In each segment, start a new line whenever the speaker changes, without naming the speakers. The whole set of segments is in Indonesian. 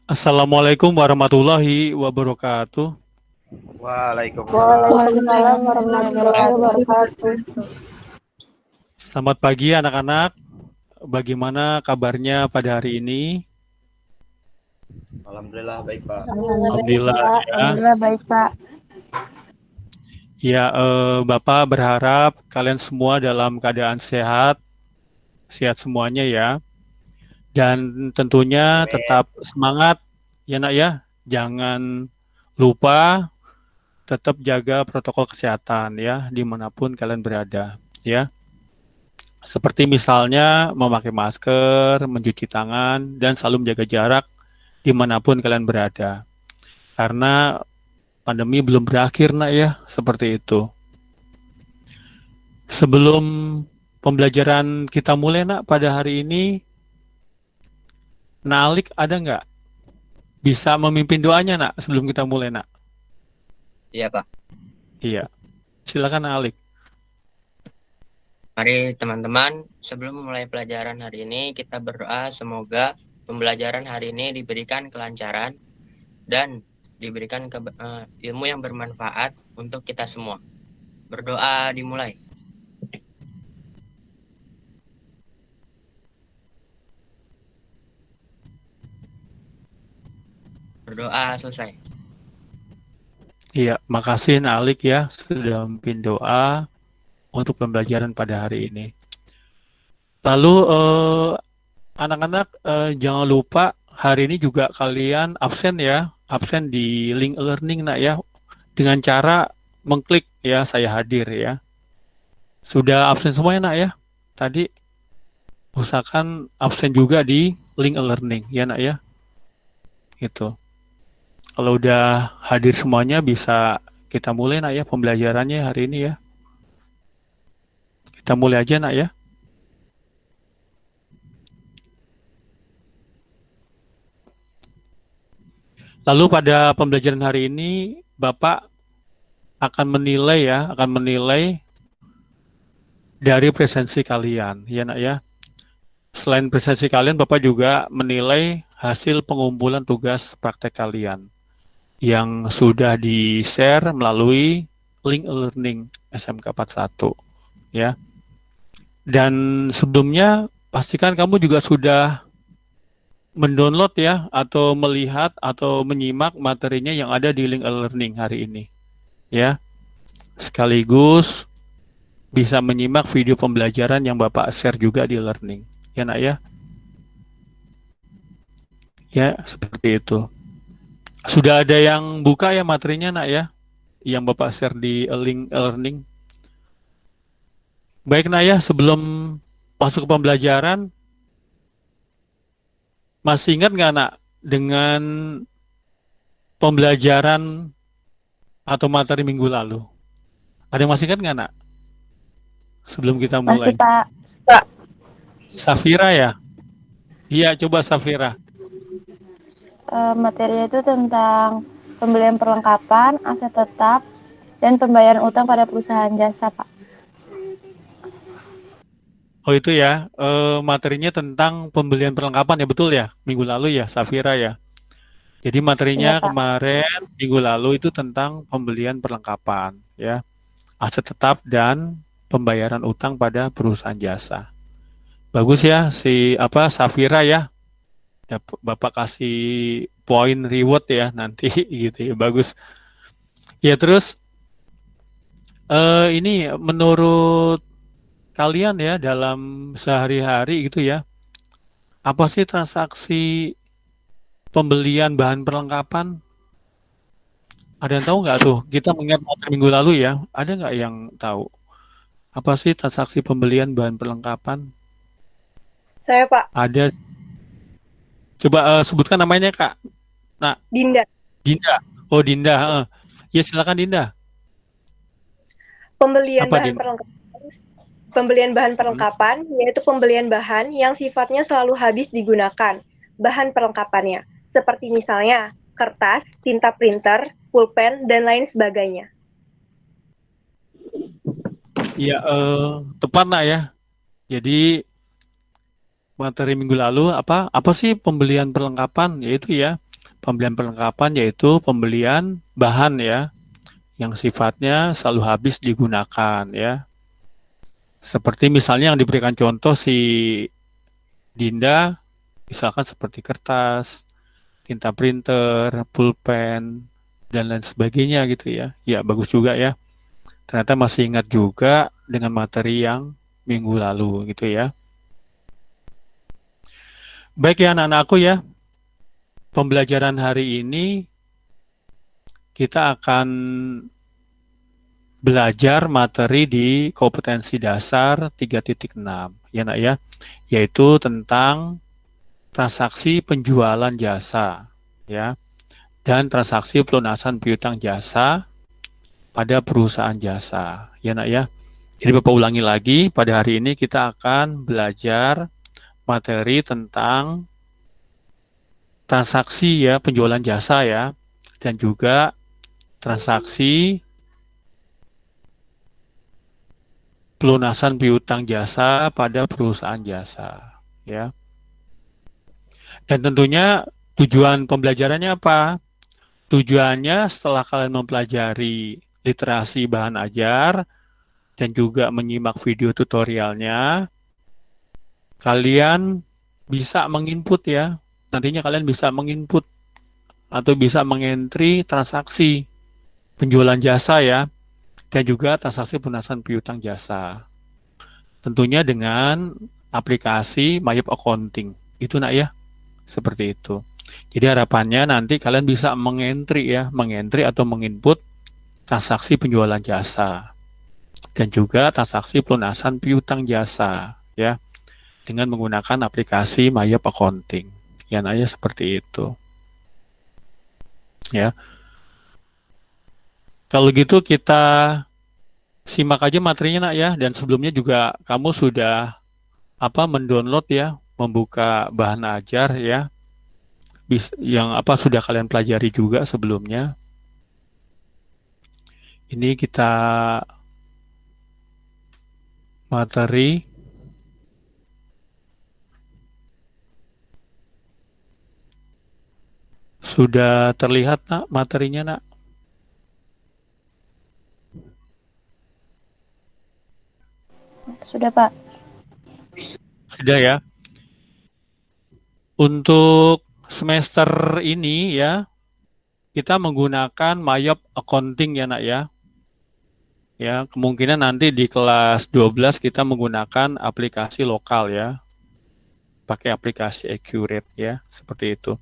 Assalamualaikum warahmatullahi wabarakatuh.
Waalaikumsalam.
Waalaikumsalam
Waalaikumsalam
warahmatullahi
warahmatullahi
wabarakatuh.
wabarakatuh.
Selamat pagi anak-anak. Bagaimana kabarnya pada hari ini?
Alhamdulillah baik Pak.
Alhamdulillah baik,
Alhamdulillah
Pak.
ya.
Alhamdulillah baik, Pak.
Ya, Bapak berharap kalian semua dalam keadaan sehat, sehat semuanya ya. Dan tentunya
Amin.
tetap semangat ya nak ya. Jangan lupa tetap jaga protokol kesehatan ya dimanapun kalian berada ya. Seperti misalnya memakai masker, mencuci tangan, dan selalu menjaga jarak dimanapun kalian berada. Karena pandemi belum berakhir nak ya, seperti itu. Sebelum pembelajaran kita mulai nak pada hari ini, Nalik ada nggak bisa memimpin doanya nak sebelum kita mulai nak?
Iya Pak.
Iya, silakan Nalik.
Mari teman-teman, sebelum memulai pelajaran hari ini, kita berdoa semoga pembelajaran hari ini diberikan kelancaran dan diberikan ilmu yang bermanfaat untuk kita semua. Berdoa dimulai. Berdoa selesai.
Iya, makasih Nalik ya sudah memimpin doa untuk pembelajaran pada hari ini. Lalu anak-anak jangan lupa hari ini juga kalian absen ya, absen di link learning nak ya, dengan cara mengklik ya saya hadir ya. Sudah absen semua ya nak ya? Tadi usahakan absen juga di link learning ya nak ya. Gitu. Kalau udah hadir semuanya bisa kita mulai nak ya pembelajarannya hari ini ya. Kita mulai aja nak ya. Lalu pada pembelajaran hari ini Bapak akan menilai ya, akan menilai dari presensi kalian ya nak ya. Selain presensi kalian, Bapak juga menilai hasil pengumpulan tugas praktek kalian yang sudah di-share melalui link learning SMK 41 ya. Dan sebelumnya pastikan kamu juga sudah mendownload ya atau melihat atau menyimak materinya yang ada di link learning hari ini ya. Sekaligus bisa menyimak video pembelajaran yang Bapak share juga di learning ya nak ya. Ya, seperti itu. Sudah ada yang buka ya materinya nak ya, yang Bapak share di link learning. Baik nak ya, sebelum masuk ke pembelajaran, masih ingat nggak nak dengan pembelajaran atau materi minggu lalu? Ada yang masih ingat nggak nak? Sebelum kita mulai.
Masih, Pak.
Safira ya? Iya, coba Safira.
Materinya itu tentang pembelian perlengkapan, aset tetap, dan pembayaran utang pada perusahaan jasa, Pak.
Oh itu ya, materinya tentang pembelian perlengkapan ya, betul ya? Minggu lalu ya, Safira ya. Jadi materinya
Iya, Pak.
kemarin minggu lalu itu tentang pembelian perlengkapan ya, aset tetap dan pembayaran utang pada perusahaan jasa. Bagus ya si Safira ya. Bapak kasih poin reward ya nanti gitu ya, bagus. Ya terus ini menurut kalian ya dalam sehari-hari gitu ya, apa sih transaksi pembelian bahan perlengkapan? Ada yang tahu nggak tuh? Kita mengingat materi minggu lalu ya, ada nggak yang tahu? Apa sih transaksi pembelian bahan perlengkapan?
Saya Pak.
Ada. Coba sebutkan namanya Kak. Nah,
Dinda.
Dinda. Oh Dinda. Ya silakan Dinda.
Pembelian
Apa,
bahan
Dinda?
perlengkapan. Pembelian bahan perlengkapan yaitu pembelian bahan yang sifatnya selalu habis digunakan. Bahan perlengkapannya seperti misalnya kertas, tinta printer, pulpen, dan lain sebagainya.
Iya, tepat nak ya. Jadi materi minggu lalu apa sih pembelian perlengkapan? Yaitu ya pembelian perlengkapan yaitu pembelian bahan ya, yang sifatnya selalu habis digunakan ya. Seperti misalnya yang diberikan contoh si Dinda, misalkan seperti kertas, tinta printer, pulpen, dan lain sebagainya gitu ya. Ya bagus juga ya. Ternyata masih ingat juga dengan materi yang minggu lalu gitu ya. Baik ya anak-anakku ya, pembelajaran hari ini kita akan belajar materi di kompetensi dasar 3.6 ya nak ya, yaitu tentang transaksi penjualan jasa ya, dan transaksi pelunasan piutang jasa pada perusahaan jasa ya nak ya. Jadi Bapak ulangi lagi, pada hari ini kita akan belajar materi tentang transaksi ya, penjualan jasa ya, dan juga transaksi pelunasan piutang jasa pada perusahaan jasa ya. Dan tentunya tujuan pembelajarannya apa? Tujuannya setelah kalian mempelajari literasi bahan ajar dan juga menyimak video tutorialnya, kalian bisa menginput ya. Nantinya kalian bisa menginput atau bisa mengentry transaksi penjualan jasa ya, dan juga transaksi pelunasan piutang jasa. Tentunya dengan aplikasi Mayop Accounting. Itu nak ya, seperti itu. Jadi harapannya nanti kalian bisa mengentry ya, mengentry atau menginput transaksi penjualan jasa dan juga transaksi pelunasan piutang jasa ya, dengan menggunakan aplikasi Mayop Accounting. Ya nak ya, seperti itu. Ya. Kalau gitu kita simak aja materinya nak ya, dan sebelumnya juga kamu sudah mendownload ya, membuka bahan ajar ya, yang sudah kalian pelajari juga sebelumnya. Ini kita materi sudah terlihat nak materinya nak?
Sudah, Pak.
Sudah ya. Untuk semester ini ya, kita menggunakan Mayop Accounting ya nak ya. Ya, kemungkinan nanti di kelas 12 kita menggunakan aplikasi lokal ya. Pakai aplikasi Accurate ya, seperti itu.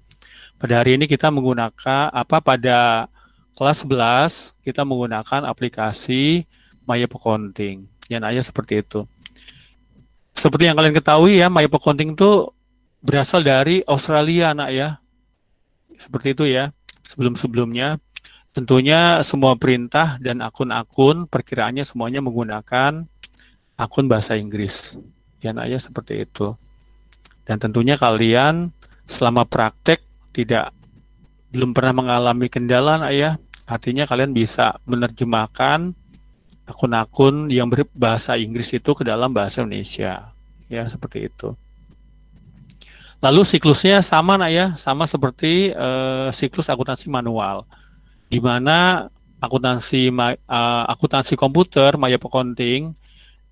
Pada hari ini kita menggunakan pada kelas 11 kita menggunakan aplikasi Mayop Accounting. Ya nak ya, seperti itu. Seperti yang kalian ketahui ya, Mayop Accounting itu berasal dari Australia nak ya. Seperti itu ya. Sebelum-sebelumnya tentunya semua perintah dan akun-akun perkiraannya semuanya menggunakan akun bahasa Inggris. Ya nak ya, seperti itu. Dan tentunya kalian selama praktek belum pernah mengalami kendala nak ya. Artinya kalian bisa menerjemahkan akun-akun yang berbahasa Inggris itu ke dalam bahasa Indonesia. Ya, seperti itu. Lalu siklusnya sama nak ya, sama seperti siklus akuntansi manual, di mana akuntansi komputer Mayop Accounting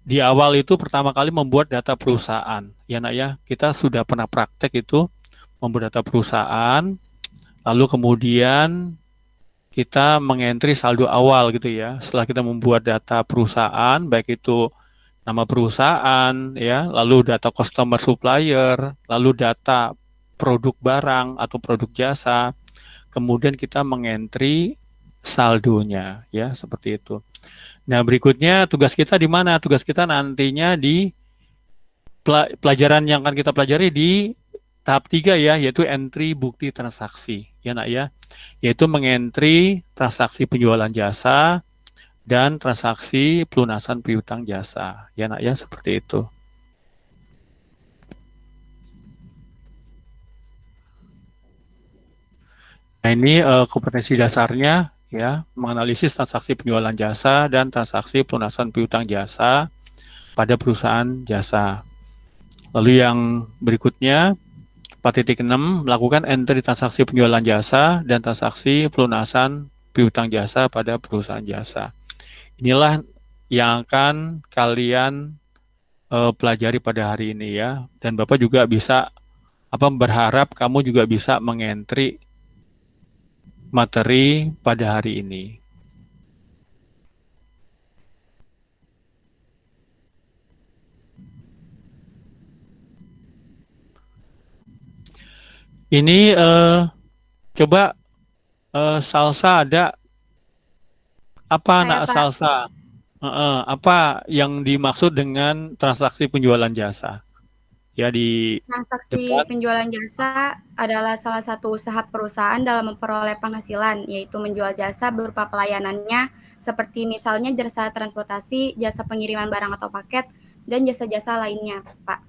di awal itu pertama kali membuat data perusahaan. Ya nak ya, kita sudah pernah praktek itu membuat data perusahaan, lalu kemudian kita mengentry saldo awal gitu ya. Setelah kita membuat data perusahaan, baik itu nama perusahaan ya, lalu data customer supplier, lalu data produk barang atau produk jasa, kemudian kita mengentry saldonya ya, seperti itu. Nah, berikutnya tugas kita di mana? Tugas kita nantinya di pelajaran yang akan kita pelajari di tahap 3 ya, yaitu entry bukti transaksi ya nak ya, yaitu mengentry transaksi penjualan jasa dan transaksi pelunasan piutang jasa ya nak ya, seperti itu. Nah, ini kompetensi dasarnya ya, menganalisis transaksi penjualan jasa dan transaksi pelunasan piutang jasa pada perusahaan jasa. Lalu yang berikutnya 4.6 melakukan entry transaksi penjualan jasa dan transaksi pelunasan piutang jasa pada perusahaan jasa. Inilah yang akan kalian pelajari pada hari ini ya. Dan Bapak juga bisa berharap kamu juga bisa mengentry materi pada hari ini. Ini coba salsa ada apa
Saya,
nak
Pak.
salsa? Apa yang dimaksud dengan transaksi penjualan jasa? Ya di
Transaksi
depan.
penjualan jasa adalah salah satu usaha perusahaan dalam memperoleh penghasilan, yaitu menjual jasa berupa pelayanannya, seperti misalnya jasa transportasi, jasa pengiriman barang atau paket, dan jasa-jasa lainnya, Pak.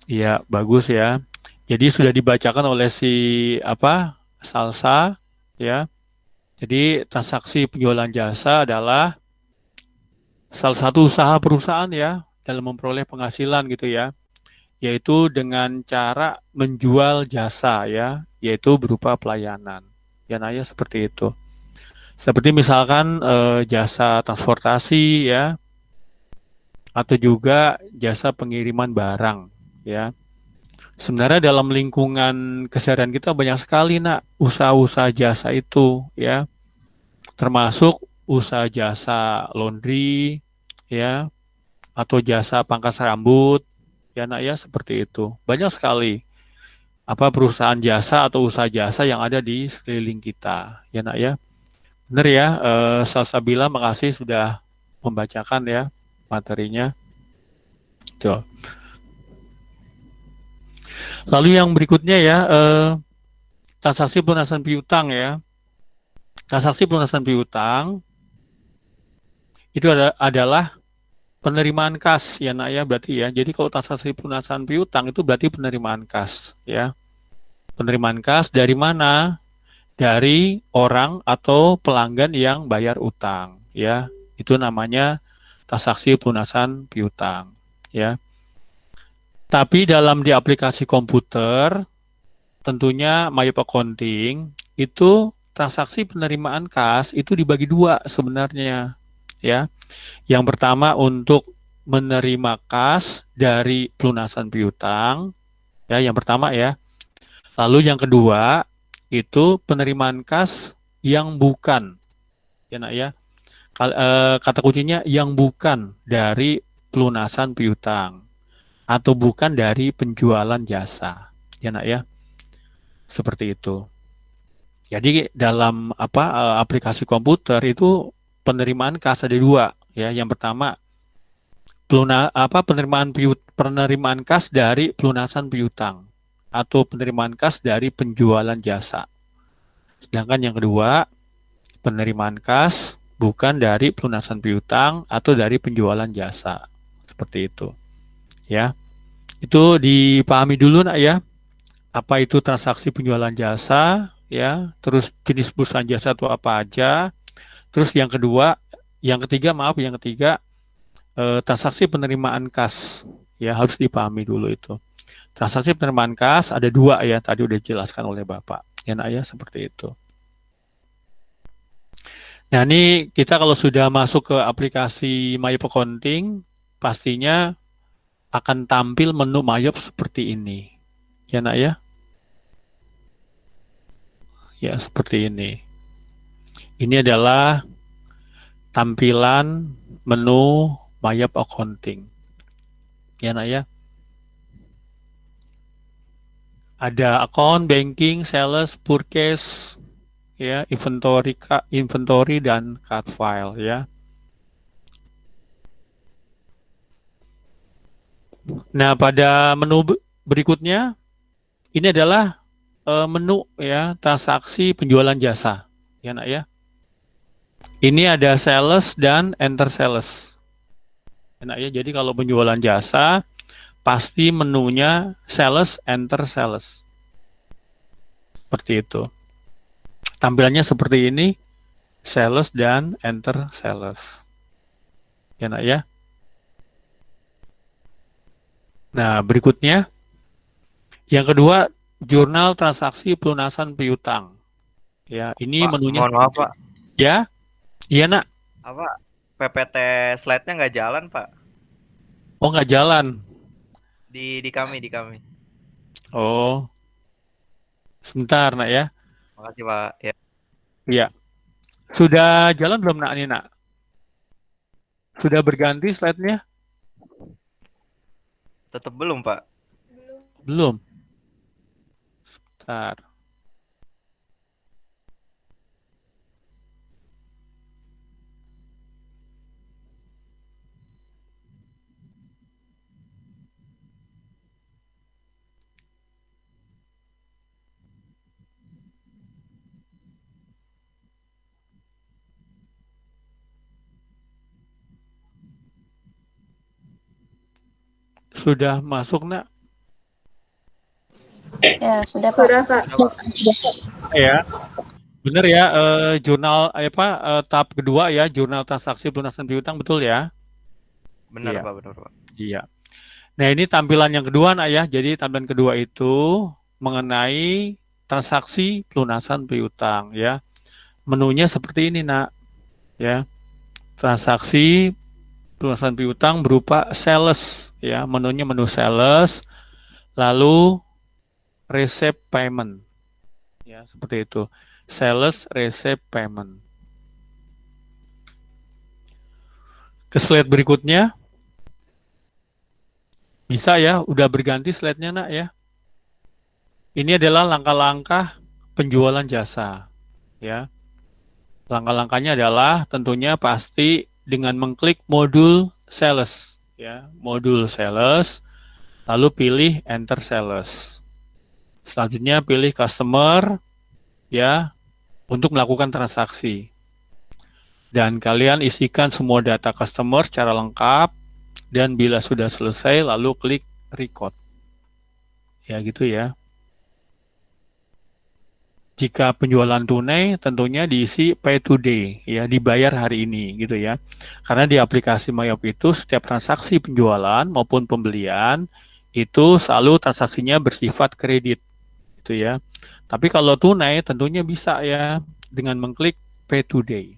Iya, bagus ya. Jadi sudah dibacakan oleh si salsa ya. Jadi transaksi penjualan jasa adalah salah satu usaha perusahaan ya dalam memperoleh penghasilan gitu ya, yaitu dengan cara menjual jasa ya, yaitu berupa pelayanan. Ya Naya seperti itu. Seperti misalkan jasa transportasi ya, atau juga jasa pengiriman barang ya. Sebenarnya dalam lingkungan keseharian kita banyak sekali nak usaha-usaha jasa itu ya, termasuk usaha jasa laundry ya, atau jasa pangkas rambut ya nak ya, seperti itu. Banyak sekali perusahaan jasa atau usaha jasa yang ada di sekeliling kita ya nak ya. Benar ya, Salsabila, makasih sudah membacakan ya materinya. Tuh. Lalu yang berikutnya ya, transaksi pelunasan piutang ya. Transaksi pelunasan piutang itu adalah penerimaan kas ya nak ya, berarti ya. Jadi kalau transaksi pelunasan piutang itu berarti penerimaan kas ya. Penerimaan kas dari mana? Dari orang atau pelanggan yang bayar utang ya. Itu namanya transaksi pelunasan piutang ya. Tapi dalam di aplikasi komputer tentunya Mayop Accounting itu transaksi penerimaan kas itu dibagi dua sebenarnya ya. Yang pertama untuk menerima kas dari pelunasan piutang ya, yang pertama ya. Lalu yang kedua itu penerimaan kas yang bukan ya nak ya. Kata kuncinya yang bukan dari pelunasan piutang atau bukan dari penjualan jasa ya nak ya, seperti itu. Jadi dalam aplikasi komputer itu penerimaan kas ada dua ya. Yang pertama penerimaan kas dari pelunasan piutang atau penerimaan kas dari penjualan jasa. Sedangkan yang kedua penerimaan kas bukan dari pelunasan piutang atau dari penjualan jasa, seperti itu ya. Itu dipahami dulu nak ya, apa itu transaksi penjualan jasa ya, terus jenis perusahaan jasa itu apa aja, terus yang ketiga transaksi penerimaan kas ya, harus dipahami dulu itu. Transaksi penerimaan kas ada dua ya, tadi udah dijelaskan oleh Bapak ya nak ya, seperti itu. Nah ini kita kalau sudah masuk ke aplikasi Mayop Accounting pastinya akan tampil menu Mayop seperti ini ya nak ya. Ya seperti ini. Ini adalah tampilan menu Mayop Accounting ya nak ya. Ada account, banking, sales, purchase ya, inventory dan card file ya. Nah, pada menu berikutnya ini adalah menu ya, transaksi penjualan jasa ya nak ya. Ini ada sales dan enter sales ya nak ya. Jadi kalau penjualan jasa pasti menunya sales, enter sales, seperti itu. Tampilannya seperti ini, sales dan enter sales ya nak ya. Nah berikutnya Yang kedua, jurnal transaksi pelunasan piutang. Ya, ini
Pak,
menunya
mohon maaf Pak.
ya. Iya, Nak.
Apa PPT slide-nya nggak jalan Pak?
Oh, nggak jalan.
Di kami.
Oh, sebentar, Nak ya.
Makasih Pak. Ya,
Iya. Sudah jalan belum, Nak, ini, Nak? Sudah berganti slide-nya?
tetap belum Pak.
Belum. Bentar. Sudah masuk, Nak?
Ya, sudah, Pak.
Sudah, Pak.
Ya. Benar ya, jurnal tahap kedua ya, jurnal transaksi pelunasan piutang, betul ya?
Benar
Iya.
Pak, benar Pak.
Iya. Nah, ini tampilan yang kedua, Nak ya. Jadi tampilan kedua itu mengenai transaksi pelunasan piutang ya. Menunya seperti ini, Nak. Ya. Transaksi pelunasan piutang berupa sales ya. Menunya menu sales, lalu receipt payment. Ya, seperti itu. Sales receipt payment. Ke slide berikutnya. Bisa ya, udah berganti slide-nya, Nak ya. Ini adalah langkah-langkah penjualan jasa ya. Langkah-langkahnya adalah tentunya pasti dengan mengklik modul sales ya, modul sales, lalu pilih enter sales. Selanjutnya pilih customer ya untuk melakukan transaksi. Dan kalian isikan semua data customer secara lengkap dan bila sudah selesai lalu klik record. Ya gitu ya. Jika penjualan tunai tentunya diisi pay today ya, dibayar hari ini gitu ya. Karena di aplikasi Mayop itu setiap transaksi penjualan maupun pembelian itu selalu transaksinya bersifat kredit gitu ya. Tapi kalau tunai tentunya bisa ya dengan mengklik pay today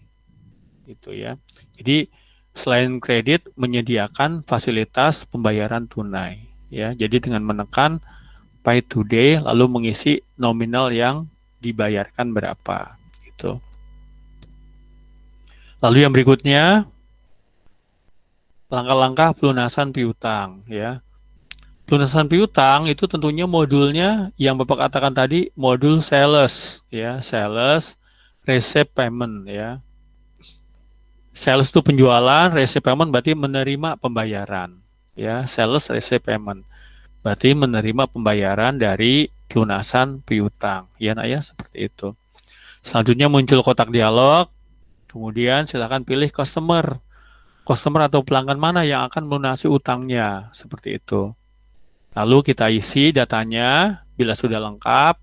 gitu ya. Jadi selain kredit menyediakan fasilitas pembayaran tunai ya. Jadi dengan menekan pay today lalu mengisi nominal yang dibayarkan berapa gitu. Lalu yang berikutnya langkah-langkah pelunasan piutang ya. Pelunasan piutang itu tentunya modulnya yang Bapak katakan tadi modul sales ya, sales receipt payment ya. Sales itu penjualan, receipt payment berarti menerima pembayaran ya, sales receipt payment. Berarti menerima pembayaran dari pelunasan piutang. Ya, Nak ya, seperti itu. Selanjutnya muncul kotak dialog. Kemudian silakan pilih customer. Customer atau pelanggan mana yang akan melunasi utangnya. Seperti itu. Lalu kita isi datanya. Bila sudah lengkap,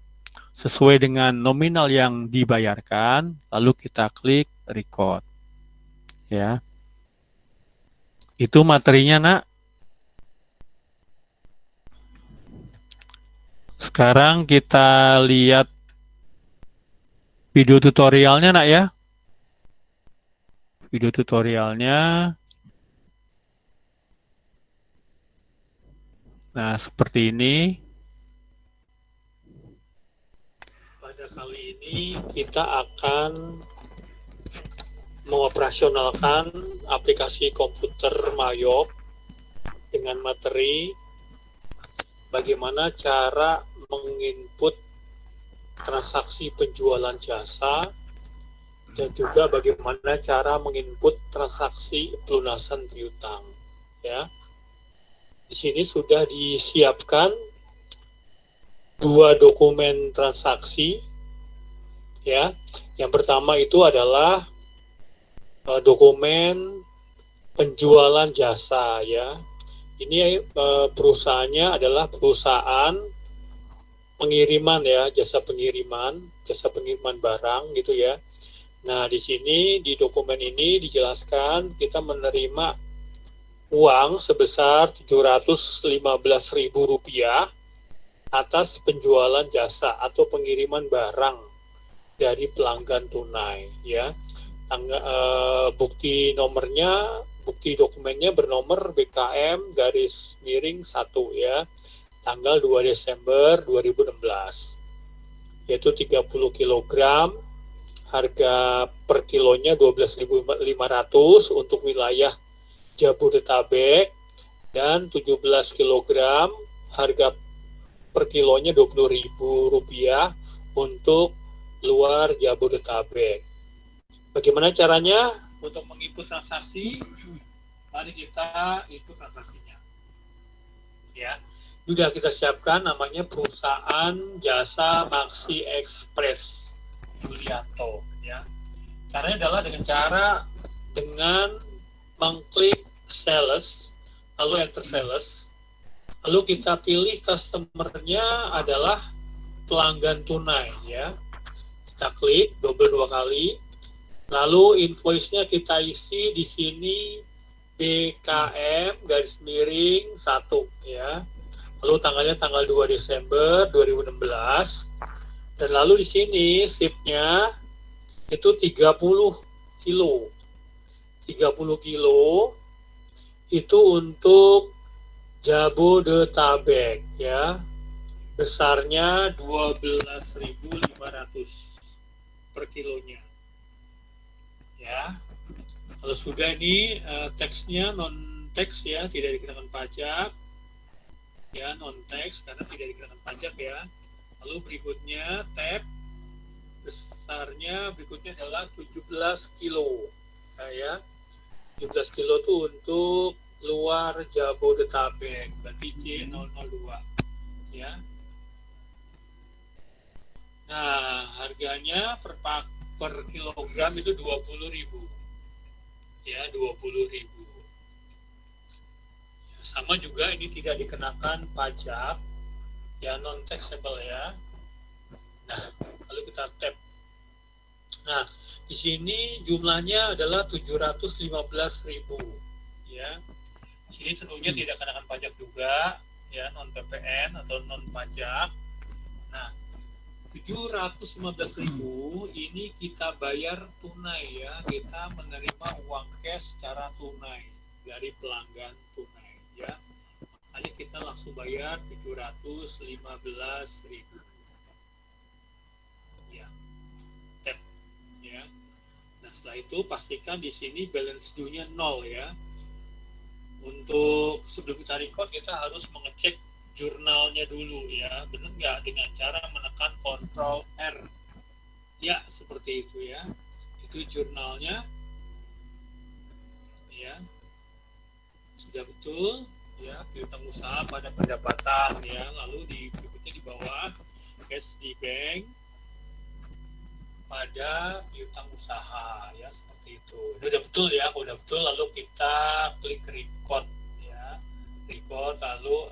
sesuai dengan nominal yang dibayarkan, lalu kita klik record. Ya. Itu materinya, Nak. Sekarang kita lihat video tutorialnya, Nak ya. Video tutorialnya. Nah, seperti ini. Pada kali ini kita akan mengoperasionalkan aplikasi komputer Mayop dengan materi bagaimana cara menginput transaksi penjualan jasa dan juga bagaimana cara menginput transaksi pelunasan piutang ya. Di sini sudah disiapkan dua dokumen transaksi ya. Yang pertama itu adalah dokumen penjualan jasa ya. Ini perusahaannya adalah perusahaan pengiriman ya, jasa pengiriman barang gitu ya. Nah, di sini di dokumen ini dijelaskan kita menerima uang sebesar Rp715.000 atas penjualan jasa atau pengiriman barang dari pelanggan tunai, ya. Bukti nomornya, bukti dokumennya bernomor BKM garis miring 1, ya, tanggal 2 Desember 2016, yaitu 30 kg, harga per kilonya 12.500 untuk wilayah Jabodetabek, dan 17 kg, harga per kilonya Rp20.000 untuk luar Jabodetabek. Bagaimana caranya untuk menginput transaksi? Mari kita input transaksinya. Ya, sudah kita siapkan namanya perusahaan jasa Maxi Express Yulianto, ya. Caranya adalah dengan mengklik sales, lalu enter sales, lalu kita pilih customer-nya adalah pelanggan tunai, ya. Kita klik dua kali, lalu invoice-nya kita isi di sini BKM garis miring 1, ya. Lalu tanggalnya tanggal 2 Desember 2016. Dan lalu di sini SIP-nya itu 30 kilo. 30 kilo itu untuk Jabodetabek, ya. Besarnya 12.500 per kilonya. Ya. Kalau sudah ini teksnya non teks, ya, tidak dikenakan pajak. Ya, non teks karena tidak dikenakan pajak, ya. Lalu berikutnya tab besarnya berikutnya adalah 17 kilo. Nah, ya. 17 kilo itu untuk luar Jabodetabek, berarti C002, ya. Nah, harganya per kilogram itu 20.000. Ya, 20.000. Sama juga ini tidak dikenakan pajak, ya, non taxable, ya. Nah, lalu kita tap. Nah, di sini jumlahnya adalah 715.000, ya. Di sini tentunya tidak kenakan pajak juga, ya, non PPN atau non pajak. Nah, 715.000 ini kita bayar tunai, ya. Kita menerima uang cash secara tunai dari pelanggan tunai, ya. Makanya kita langsung bayar 715.000. Ya. Tap, ya. Nah, setelah itu pastikan di sini balance due-nya 0, ya. Untuk sebelum kita record kita harus mengecek jurnalnya dulu, ya, benar nggak, dengan cara menekan Ctrl R, ya, seperti itu, ya. Itu jurnalnya, ya, sudah betul, ya, piutang usaha pada pendapatan, ya. Lalu berikutnya di bawah cash di bank pada piutang usaha, ya, seperti itu. Ini udah betul, ya. Kalau udah betul lalu kita klik record, ya, record, lalu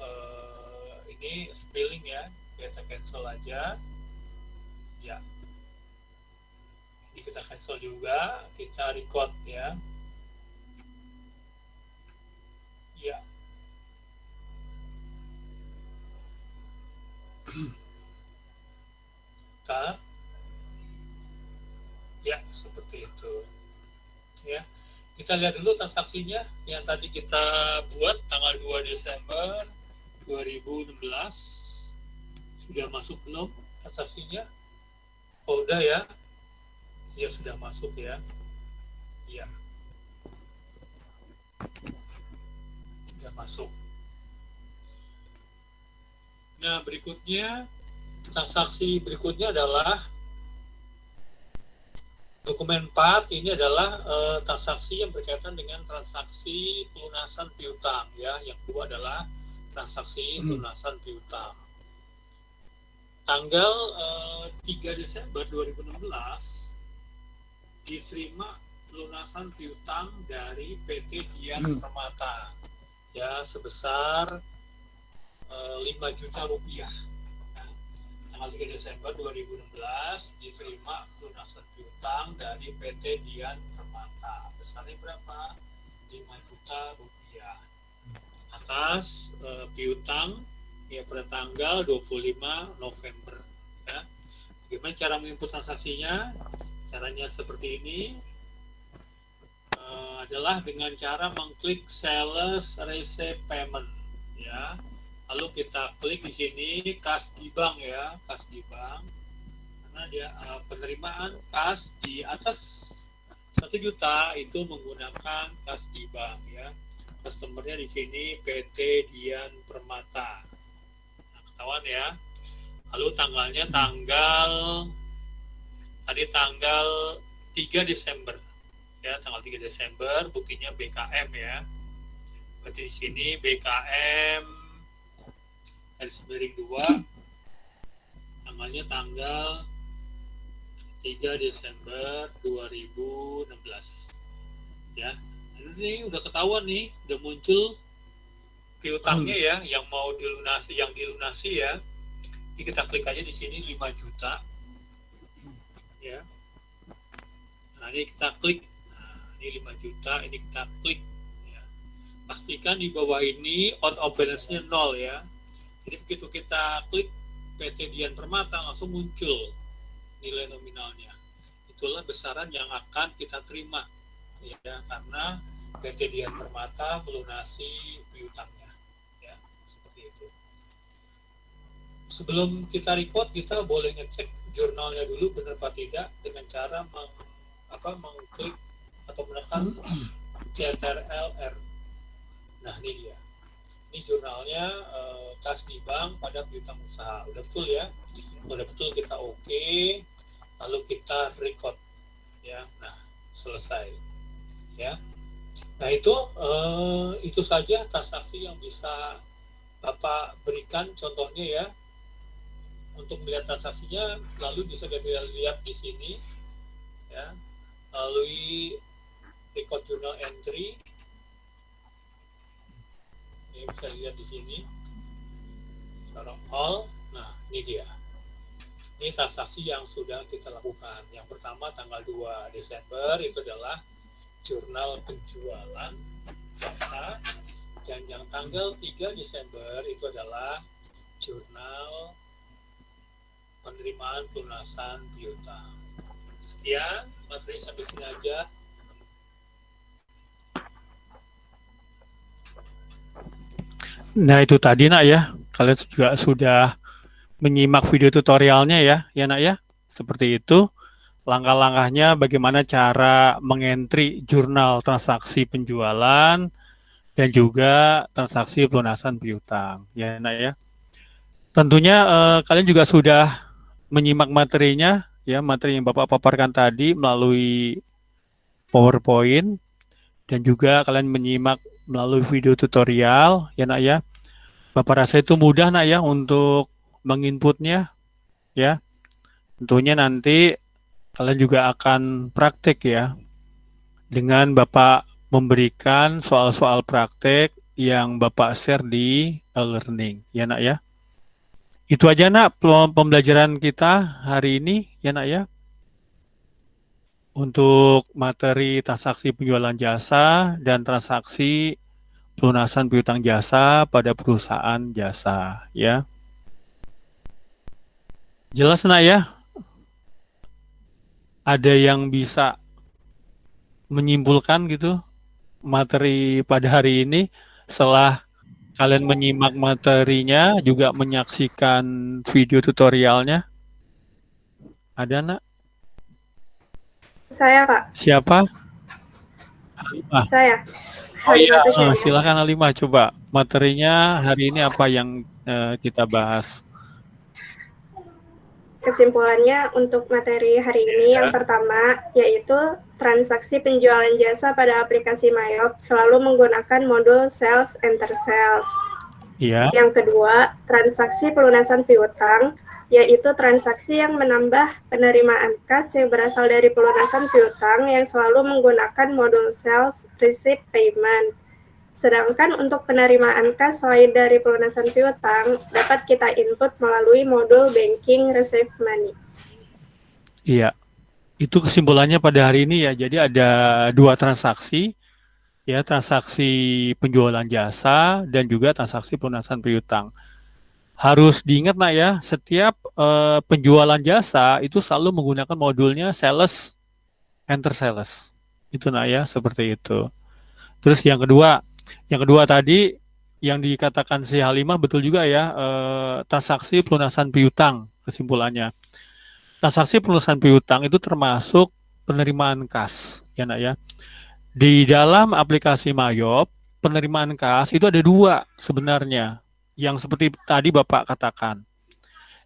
ini spelling, ya, kita cancel aja, ya. Ini kita cancel juga, kita record, ya. Ya. Bentar. Ya, seperti itu, ya. Kita lihat dulu transaksinya yang tadi kita buat tanggal 2 Desember 2016. Sudah masuk belum transaksinya? Oh, udah, ya. Ya, sudah masuk, ya. Ya. Sudah masuk. Nah, berikutnya, transaksi berikutnya adalah dokumen 4. Ini adalah transaksi yang berkaitan dengan transaksi pelunasan piutang, ya. Yang kedua adalah transaksi pelunasan piutang. Tanggal 3 Desember 2016 diterima pelunasan piutang dari PT Dian Permata, ya, sebesar 5 juta rupiah. Nah, tanggal 3 Desember 2016 diterima pelunasan piutang dari PT Dian Permata. Besarnya berapa? 5 juta rupiah. Atas piutang ya pada tanggal 25 November. Ya. Bagaimana cara menginput transaksinya? Caranya seperti ini. Adalah dengan cara mengklik sales receipt payment, ya. Lalu kita klik di sini kas di bank, ya, kas di bank. Karena dia penerimaan kas di atas 1 juta itu menggunakan kas di bank, ya. Customernya di sini PT Dian Permata. Nah, ketahuan ya. Lalu tanggalnya tanggal 3 Desember. Ya, tanggal 3 Desember, buktinya BKM, ya. Berarti di sini BKM _2, tanggalnya tanggal 3 Desember 2016. Ya, ini udah ketahuan nih, udah muncul piutangnya ya, yang mau dilunasi ya. Jadi kita klik aja di sini 5 juta. Ya. Nah, ini kita klik. Ini 5 juta, ini kita klik, ya. Pastikan di bawah ini out of balance-nya 0, ya. Jadi begitu kita klik PT Dian Permata langsung muncul nilai nominalnya. Itulah besaran yang akan kita terima, ya, karena PT Dian Permata melunasi piutangnya, ya, seperti itu. Sebelum kita record, kita boleh ngecek jurnalnya dulu benar apa tidak dengan cara mengklik atau menekan CTRL-R. Nah, ini dia. Ini jurnalnya kas di bank pada piutang usaha. Udah betul ya? Udah betul, kita oke. Lalu kita record. Ya, nah, selesai. Ya. Nah, itu saja transaksi yang bisa Bapak berikan contohnya ya. Untuk melihat transaksinya, lalu bisa kita lihat di sini. Ya. Lalu record journal entry, ini bisa lihat di sini, sekarang all. Nah, ini dia. Ini transaksi yang sudah kita lakukan. Yang pertama tanggal 2 Desember itu adalah jurnal penjualan jasa, dan yang tanggal 3 Desember itu adalah jurnal penerimaan pelunasan piutang. Sekian materi sampai sini aja. Nah, itu tadi nak ya, kalian juga sudah menyimak video tutorialnya ya nak ya. Seperti itu langkah-langkahnya bagaimana cara mengentry jurnal transaksi penjualan dan juga transaksi pelunasan piutang ya nak ya. Tentunya kalian juga sudah menyimak materinya ya, materi yang Bapak paparkan tadi melalui PowerPoint, dan juga kalian menyimak melalui video tutorial ya nak ya. Bapak rasa itu mudah nak ya untuk menginputnya ya. Tentunya nanti kalian juga akan praktek ya, dengan Bapak memberikan soal-soal praktek yang Bapak share di e-learning ya nak ya. Itu aja nak pembelajaran kita hari ini ya nak ya. Untuk materi transaksi penjualan jasa dan transaksi pelunasan piutang jasa pada perusahaan jasa ya. Jelas nak ya? Ada yang bisa menyimpulkan gitu materi pada hari ini setelah kalian menyimak materinya, juga menyaksikan video tutorialnya? Ada nak?
Saya, Kak.
Siapa? Halimah.
Saya.
Oh iya,
Halimah
silakan Halimah, coba materinya hari ini apa yang kita bahas?
Kesimpulannya untuk materi hari ini yang pertama yaitu transaksi penjualan jasa pada aplikasi Mayop selalu menggunakan modul sales enter sales.
Iya.
Yang kedua, transaksi pelunasan piutang yaitu transaksi yang menambah penerimaan kas yang berasal dari pelunasan piutang yang selalu menggunakan modul sales receipt payment. Sedangkan untuk penerimaan kas selain dari pelunasan piutang dapat kita input melalui modul banking receive money.
Iya, itu kesimpulannya pada hari ini ya. Jadi ada 2 transaksi, ya, transaksi penjualan jasa dan juga transaksi pelunasan piutang. harus diingat nak ya, setiap penjualan jasa itu selalu menggunakan modulnya sales, enter sales. Itu nak ya, seperti itu. Terus yang kedua tadi yang dikatakan si Halimah betul juga ya, transaksi pelunasan piutang kesimpulannya. Transaksi pelunasan piutang itu termasuk penerimaan kas, ya nak ya. Di dalam aplikasi Mayop, penerimaan kas itu ada dua sebenarnya, yang seperti tadi Bapak katakan.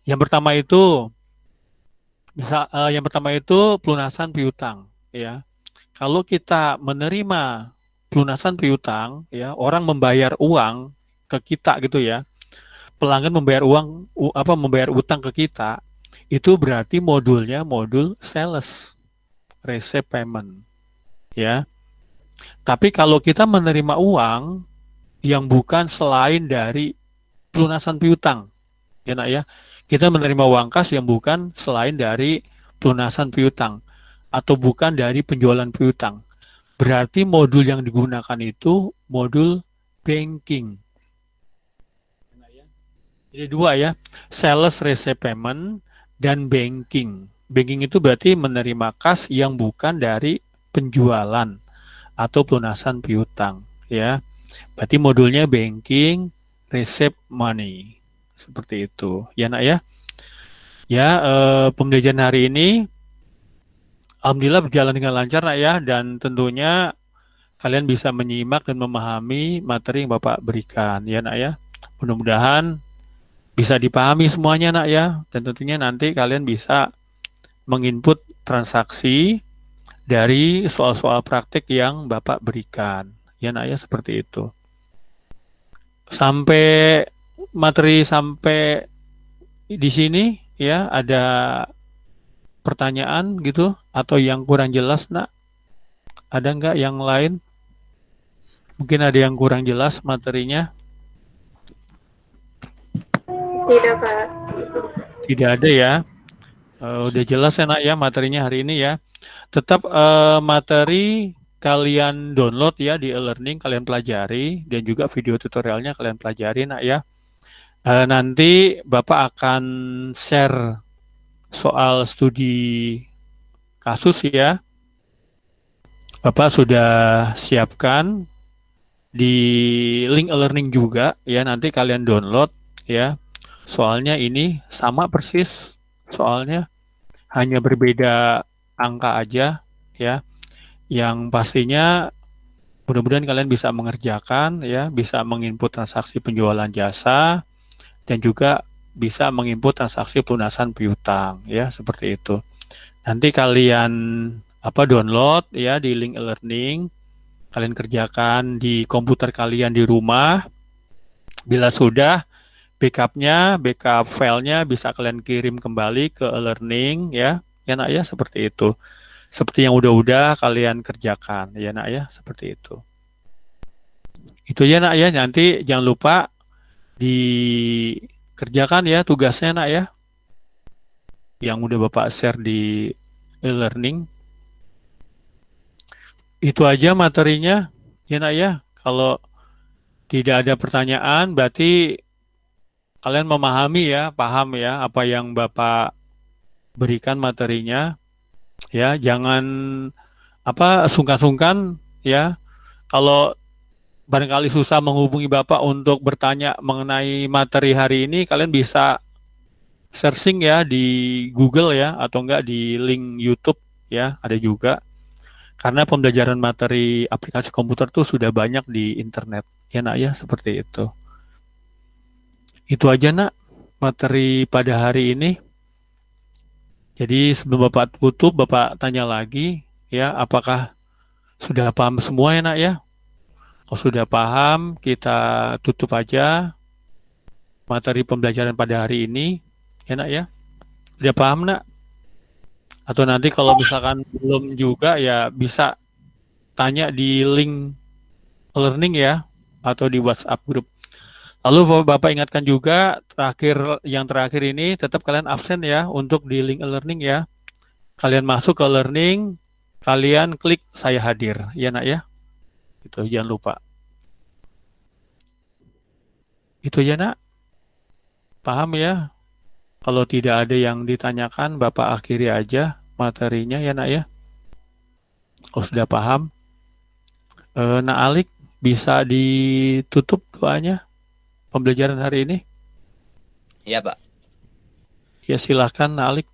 Yang pertama itu pelunasan piutang, ya. Kalau kita menerima pelunasan piutang, ya, orang membayar uang ke kita gitu ya, pelanggan membayar membayar utang ke kita, itu berarti modulnya modul sales, receipt payment, ya. Tapi kalau kita menerima uang yang bukan selain dari pelunasan piutang, ya nak ya, kita menerima uang kas yang bukan selain dari pelunasan piutang atau bukan dari penjualan piutang, berarti modul yang digunakan itu modul banking. Jadi dua ya, sales receipt payment dan banking. Banking itu berarti menerima kas yang bukan dari penjualan atau pelunasan piutang, ya. Berarti modulnya banking, receipt money. Seperti itu. Ya nak ya. Ya, pembelajaran hari ini alhamdulillah berjalan dengan lancar nak ya, dan tentunya kalian bisa menyimak dan memahami materi yang Bapak berikan, ya nak ya. Mudah-mudahan bisa dipahami semuanya nak ya, dan tentunya nanti kalian bisa menginput transaksi dari soal-soal praktik yang Bapak berikan, ya nak ya, seperti itu. Sampai di sini ya, ada pertanyaan gitu atau yang kurang jelas nak? Ada nggak yang lain? Mungkin ada yang kurang jelas materinya?
Tidak, Pak.
Tidak ada ya. Udah jelas ya nak ya materinya hari ini ya. Tetap materi kalian download ya di e-learning, kalian pelajari, dan juga video tutorialnya kalian pelajari nak ya. Nanti Bapak akan share soal studi kasus ya. Bapak sudah siapkan di link e-learning juga ya, nanti kalian download ya. Soalnya ini sama persis soalnya, hanya berbeda angka aja ya. Yang pastinya mudah-mudahan kalian bisa mengerjakan ya, bisa menginput transaksi penjualan jasa dan juga bisa menginput transaksi pelunasan piutang ya, seperti itu. Nanti kalian download ya di link e-learning, kalian kerjakan di komputer kalian di rumah. Bila sudah, backup filenya bisa kalian kirim kembali ke e-learning ya nak ya, seperti itu. Seperti yang udah kalian kerjakan ya nak ya, seperti itu. Itu ya nak ya, nanti jangan lupa dikerjakan ya tugasnya nak ya, yang udah Bapak share di e-learning. Itu aja materinya ya nak ya. Kalau tidak ada pertanyaan berarti kalian memahami ya, paham ya apa yang Bapak berikan materinya ya. Jangan sungkan-sungkan ya. Kalau barangkali susah menghubungi Bapak untuk bertanya mengenai materi hari ini, kalian bisa searching ya di Google ya, atau enggak di link YouTube ya, ada juga. Karena pembelajaran materi aplikasi komputer tuh sudah banyak di internet ya nak ya, seperti itu. Itu aja nak materi pada hari ini. Jadi sebelum Bapak tutup, Bapak tanya lagi ya, apakah sudah paham semua ya nak ya? Kalau sudah paham, kita tutup aja materi pembelajaran pada hari ini. Ya nak ya? Sudah paham nak? Atau nanti kalau misalkan belum juga ya bisa tanya di link learning ya, atau di WhatsApp group. Lalu Bapak ingatkan juga, yang terakhir ini tetap kalian absen ya untuk di link learning ya. Kalian masuk ke learning, kalian klik saya hadir. Ya nak ya? Itu jangan lupa. Itu ya nak. Paham ya? Kalau tidak ada yang ditanyakan, Bapak akhiri aja materinya ya nak ya. Kalau sudah paham, Nak Alik bisa ditutup doanya pembelajaran hari ini?
Ya, Pak.
Ya silahkan Nak Alik.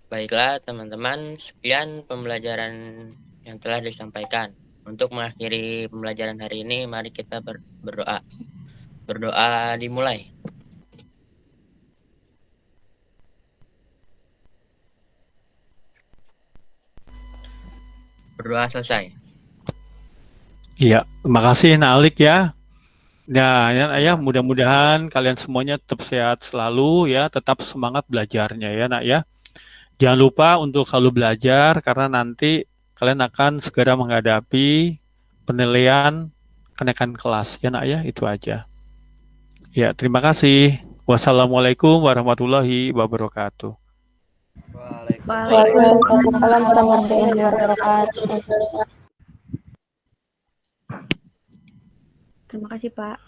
Baiklah, teman-teman, sekian pembelajaran yang telah disampaikan. Untuk mengakhiri pembelajaran hari ini, mari kita berdoa. Berdoa dimulai. Berdoa selesai.
Iya, terima kasih Nak Alik ya. Nah, ya, mudah-mudahan kalian semuanya tetap sehat selalu ya, tetap semangat belajarnya ya nak ya. Jangan lupa untuk selalu belajar karena nanti kalian akan segera menghadapi penilaian kenaikan kelas ya nak ya, itu aja. Ya, terima kasih. Wassalamualaikum warahmatullahi wabarakatuh.
Waalaikumsalam warahmatullahi wabarakatuh.
Terima kasih, Pak.